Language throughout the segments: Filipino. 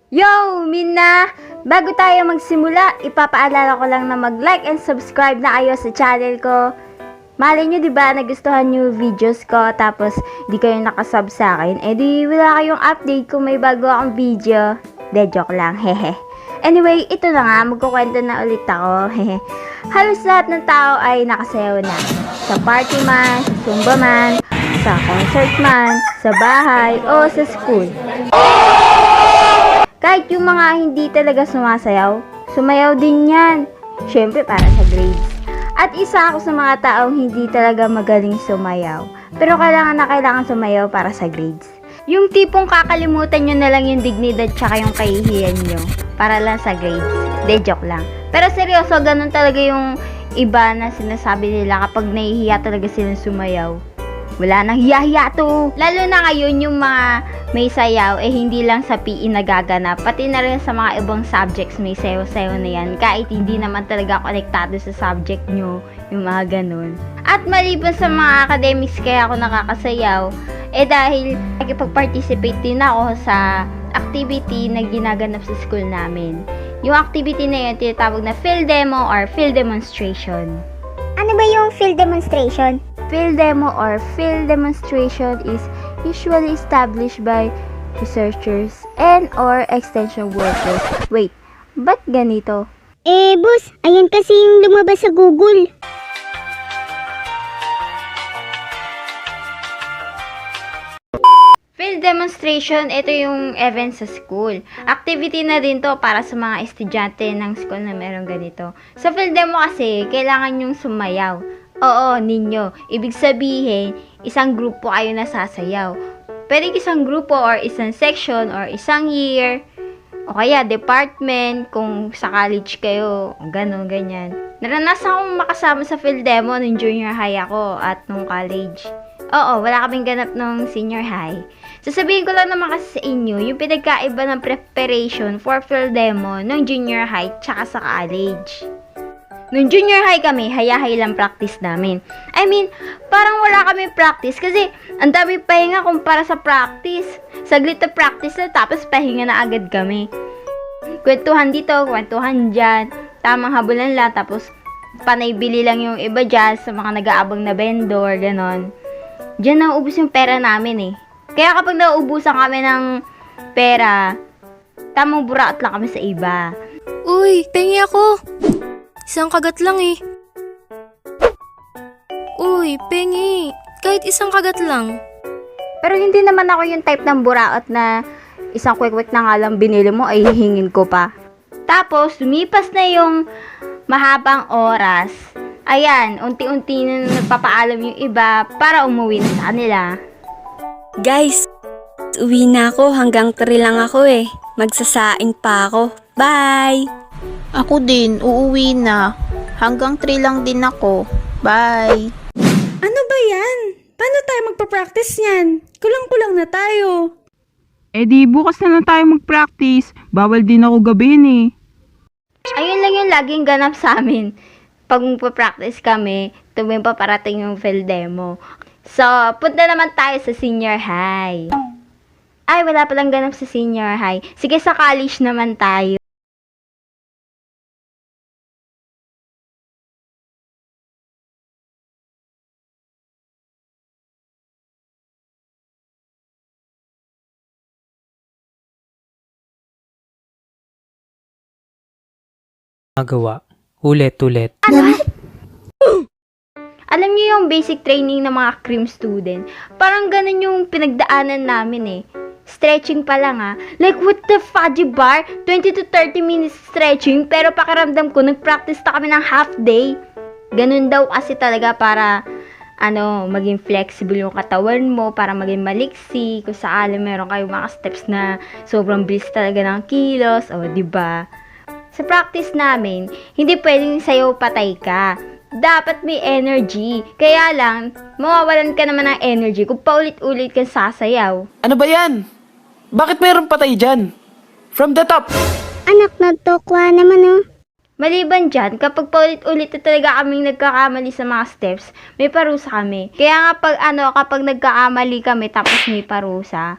Yo, Mina! Bago tayo magsimula, ipapaalala ko lang na mag-like and subscribe na kayo sa channel ko. Malay nyo, diba, nagustuhan nyo videos ko, tapos di kayo nakasub sa akin, di wala kayong update kung may bago akong video. Joke lang, hehe. Anyway, ito na nga, magkukwento na ulit ako, hehe. Halos lahat ng tao ay nakasayaw na. Sa party man, sa zumba man, sa concert man, sa bahay, o sa school. Kahit yung mga hindi talaga sumasayaw, sumayaw din yan. Syempre para sa grades. At isa ako sa mga taong hindi talaga magaling sumayaw. Pero kailangan sumayaw para sa grades. Yung tipong kakalimutan nyo na lang yung dignidad tsaka yung kahihiyan nyo para lang sa grades. Joke lang. Pero seryoso, ganun talaga yung iba na sinasabi nila kapag nahihiya talaga silang sumayaw. Wala nang hiya-hiya to. Lalo na ngayon yung mga may sayaw, hindi lang sa PE nagaganap. Pati na rin sa mga ibang subjects may sayaw-sayaw na yan. Kahit hindi naman talaga konektado sa subject nyo, yung mga ganun. At maliban sa mga academics kaya ako nakakasayaw, dahil nakipag-participate din ako sa activity na ginaganap sa school namin. Yung activity na yun, tinatawag na field demo or field demonstration. Ano ba yung field demonstration? Field demo or field demonstration is usually established by researchers and or extension workers. Wait, ba't ganito? Boss, ayan kasi yung lumabas sa Google. Field demonstration, ito yung event sa school. Activity na din to para sa mga estudyante ng school na meron ganito. Sa field demo kasi, kailangan yung sumayaw. Oo, ninyo. Ibig sabihin, isang grupo kayo nasasayaw. Pwede isang grupo or isang section or isang year. O kaya department, kung sa college kayo, gano'n, ganyan. Naranasan akong makasama sa field demo nung junior high ako at nung college. Oo, wala kaming ganap nung senior high. Sasabihin ko lang naman kasi sa inyo, yung pinagkaiba ng preparation for field demo nung junior high tsaka sa college. Nung junior high kami, hayahay lang practice namin. I mean, parang wala kami practice kasi ang dami pahinga kumpara sa practice. Saglit na practice na tapos pahinga na agad kami. Kwentuhan dito, kwentuhan dyan. Tamang habulan lang tapos panay bili lang yung iba dyan sa mga nag-aabang na vendor, ganon. Diyan nauubos yung pera namin eh. Kaya kapag nauubusan kami ng pera, tamang buraot lang kami sa iba. Uy, pengi ako. Isang kagat lang eh. Uy, pengi. Kahit isang kagat lang. Pero hindi naman ako yung type ng buraot na isang kwek-kwek na nga lang binili mo ay hihingin ko pa. Tapos, lumipas na yung mahabang oras. Ayan, unti-unti na nagpapaalam yung iba para umuwi na sa kanila. Guys, uwi na ako. Hanggang 3 lang ako eh. Magsasaing pa ako. Bye! Ako din, uuwi na. Hanggang 3 lang din ako. Bye! Ano ba yan? Paano tayo magpa-practice yan? Kulang-kulang na tayo. Di bukas na lang tayo mag-practice. Bawal din ako gabihin eh. Ayun lang yung laging ganap sa amin. Pag magpa-practice kami, tuwing paparating yung field demo. So, punta naman tayo sa senior high. Ay, wala palang ganap sa senior high. Sige, sa college naman tayo. Magawa. Ulit-ulit. Alam niyo yung basic training ng mga cream student? Parang ganun yung pinagdaanan namin eh. Stretching pa lang Like with the fudgy bar, 20 to 30 minutes stretching, pero pakiramdam ko, nag-practice na kami ng half day. Ganun daw kasi talaga para, maging flexible yung katawan mo, para maging maliksi, kung sakali meron kayong mga steps na sobrang bilis talaga ng kilos, diba? Sa practice namin, hindi pwedeng sayaw patay ka. Dapat may energy. Kaya lang, mawawalan ka naman ng energy kung paulit-ulit kang sasayaw. Ano ba yan? Bakit mayroong patay dyan? From the top! Anak na tokwa naman oh. Maliban dyan, kapag paulit-ulit na talaga kaming nagkakamali sa mga steps, may parusa kami. Kaya nga kapag nagkakamali kami tapos may parusa,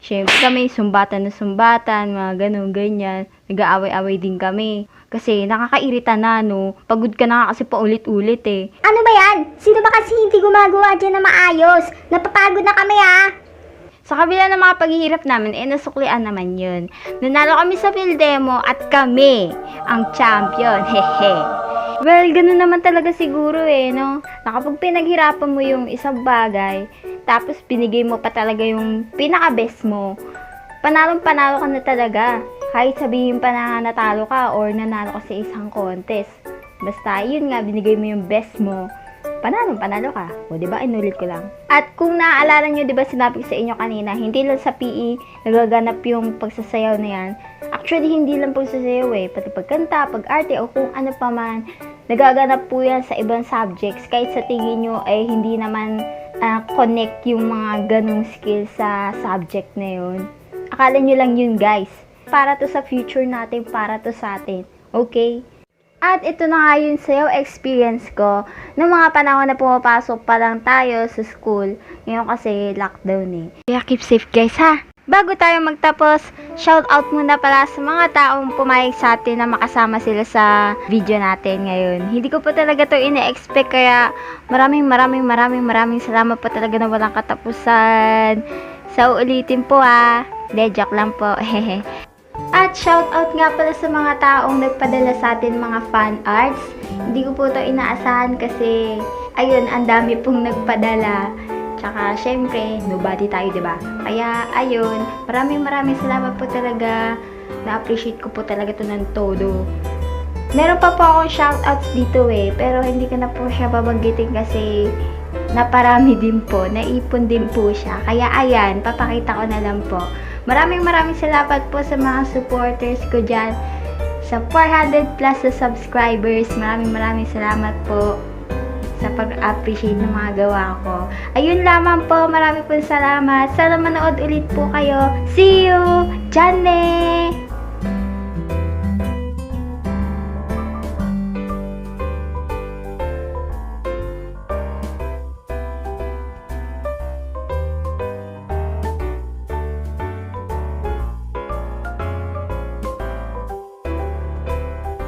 Siyempre kami, sumbatan na sumbatan, mga ganun, ganyan. Nag-aaway-away din kami. Kasi nakakairita na, no? Pagod ka na nga kasi paulit-ulit eh. Ano ba yan? Sino ba kasi hindi gumagawa dyan na maayos? Napapagod na kami Sa kabila ng mga paghihirap namin, nasuklian naman yun. Nanalo kami sa Phildemo at kami ang champion. Hehe. Well, ganun naman talaga siguro no? Na kapag pinaghirapan mo yung isang bagay, tapos binigay mo pa talaga yung pinaka-best mo, panalo ka na talaga. Kahit sabihin pa na natalo ka or nanalo ka sa isang contest. Basta, yun nga, binigay mo yung best mo, panalo ka. O, diba? Inulit ko lang. At kung naaalala nyo, diba, sinabi ko sa inyo kanina, hindi lang sa PE nagaganap yung pagsasayaw na yan. Actually, hindi lang pagsasayaw pati pagkanta, pag-arte, o kung ano pa man, nagaganap po yan sa ibang subjects. Kahit sa tingin nyo ay hindi naman connect yung mga ganong skills sa subject na yun. Akala nyo lang yun, guys. Para to sa future natin, para to sa atin. Okay? At ito na nga yung sayaw experience ko noong mga panahon na pumapasok pa lang tayo sa school. Ngayon kasi lockdown Kaya keep safe guys ha. Bago tayo magtapos, shout out muna pala sa mga taong pumayag sa atin na makasama sila sa video natin ngayon. Hindi ko po talaga to ina-expect kaya maraming salamat po talaga na walang katapusan. So ulitin po joke lang po. At shout out nga pala sa mga taong nagpadala sa atin mga fan arts. Hindi ko po to inaasahan kasi ayun, ang dami pong nagpadala. Tsaka syempre, nobody tayo, diba? Kaya ayun, maraming salamat po talaga. Na-appreciate ko po talaga to ng todo. Meron pa po akong shoutouts dito pero hindi ko na po siya babanggitin kasi naparami din po, naipon din po siya. Kaya ayan, papakita ko na lang po. Maraming salamat po sa mga supporters ko dyan. Sa 400 plus na subscribers, maraming salamat po sa pag-appreciate ng mga gawa ko. Ayun lamang po, maraming salamat. Sana manood ulit po kayo. See you! Diyan